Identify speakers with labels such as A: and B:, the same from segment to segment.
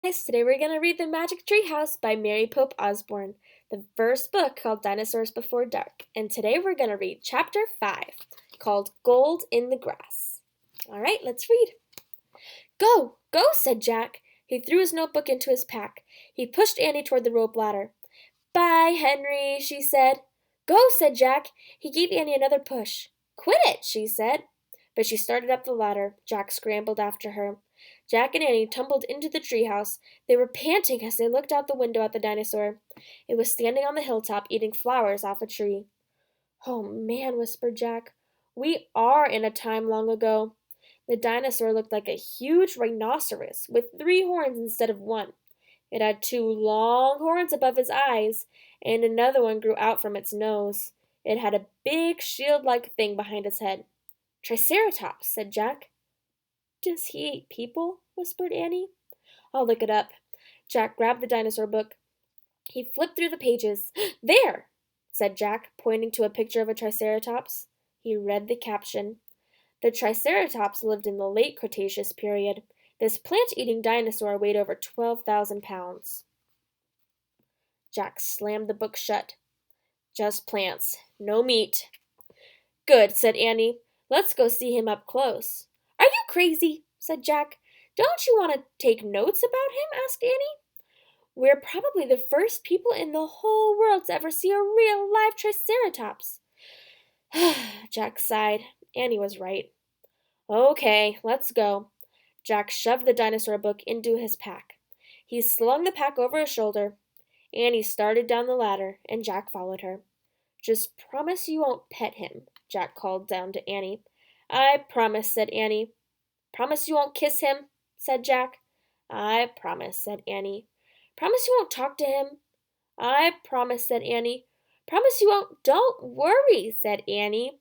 A: Guys, today we're going to read The Magic Tree House by Mary Pope Osborne, the first book called Dinosaurs Before Dark. And today we're going to read Chapter 5, called Gold in the Grass. All right, let's read. Go, go, said Jack. He threw his notebook into his pack. He pushed Annie toward the rope ladder. Bye, Henry, she said. Go, said Jack. He gave Annie another push. Quit it, she said. But she started up the ladder. Jack scrambled after her. Jack and Annie tumbled into the treehouse. They were panting as they looked out the window at the dinosaur. It was standing on the hilltop eating flowers off a tree. Oh, man, whispered Jack. We are in a time long ago. The dinosaur looked like a huge rhinoceros with 3 horns instead of 1. It had 2 long horns above his eyes, and another one grew out from its nose. It had a big shield-like thing behind its head. Triceratops, said Jack. Does he eat people? Whispered Annie. I'll look it up. Jack grabbed the dinosaur book. He flipped through the pages. There, said Jack, pointing to a picture of a Triceratops. He read the caption. The Triceratops lived in the late Cretaceous period. This plant-eating dinosaur weighed over 12,000 pounds. Jack slammed the book shut. Just plants, no meat. Good, said Annie. Let's go see him up close. Are you crazy? Said Jack. Don't you want to take notes about him? Asked Annie. We're probably the first people in the whole world to ever see a real live Triceratops. Jack sighed. Annie was right. Okay, let's go. Jack shoved the dinosaur book into his pack. He slung the pack over his shoulder. Annie started down the ladder, and Jack followed her. Just promise you won't pet him, Jack called down to Annie. I promise, said Annie. Promise you won't kiss him, said Jack. I promise, said Annie. Promise you won't talk to him. I promise, said Annie. Promise you won't. Don't worry, said Annie.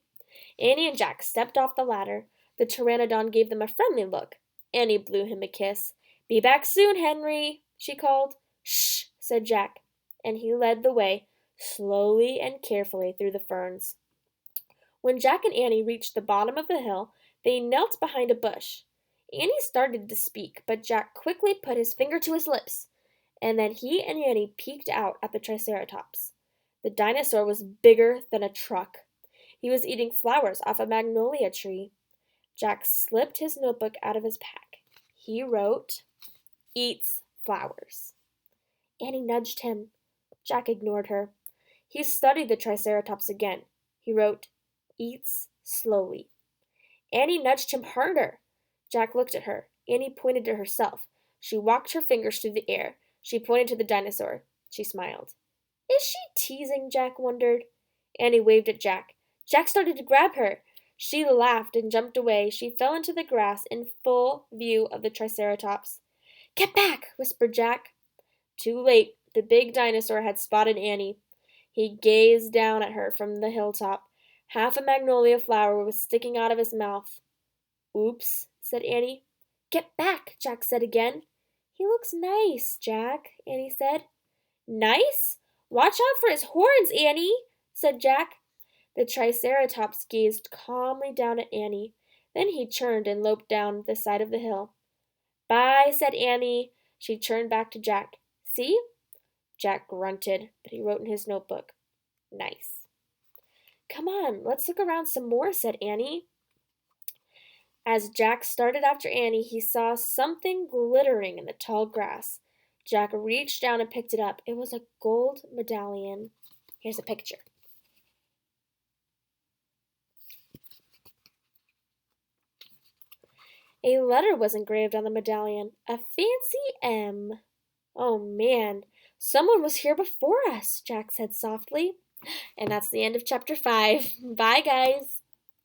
A: Annie and Jack stepped off the ladder. The pteranodon gave them a friendly look. Annie blew him a kiss. Be back soon, Henry, she called. Shh, said Jack, and he led the way, slowly and carefully through the ferns. When Jack and Annie reached the bottom of the hill, they knelt behind a bush. Annie started to speak, but Jack quickly put his finger to his lips, and then he and Annie peeked out at the Triceratops. The dinosaur was bigger than a truck. He was eating flowers off a magnolia tree. Jack slipped his notebook out of his pack. He wrote, Eats flowers. Annie nudged him. Jack ignored her. He studied the Triceratops again. He wrote, Eats slowly. Annie nudged him harder. Jack looked at her. Annie pointed to herself. She walked her fingers through the air. She pointed to the dinosaur. She smiled. Is she teasing? Jack wondered. Annie waved at Jack. Jack started to grab her. She laughed and jumped away. She fell into the grass in full view of the Triceratops. Get back, whispered Jack. Too late. The big dinosaur had spotted Annie. He gazed down at her from the hilltop. Half a magnolia flower was sticking out of his mouth. Oops, said Annie. Get back, Jack said again. He looks nice, Jack, Annie said. Nice? Watch out for his horns, Annie, said Jack. The Triceratops gazed calmly down at Annie. Then he turned and loped down the side of the hill. Bye, said Annie. She turned back to Jack. See? Jack grunted, but he wrote in his notebook. Nice. Come on, let's look around some more, said Annie. As Jack started after Annie, he saw something glittering in the tall grass. Jack reached down and picked it up. It was a gold medallion. Here's a picture. A letter was engraved on the medallion, a fancy M. Oh man, someone was here before us, Jack said softly. And that's the end of chapter 5. Bye, guys.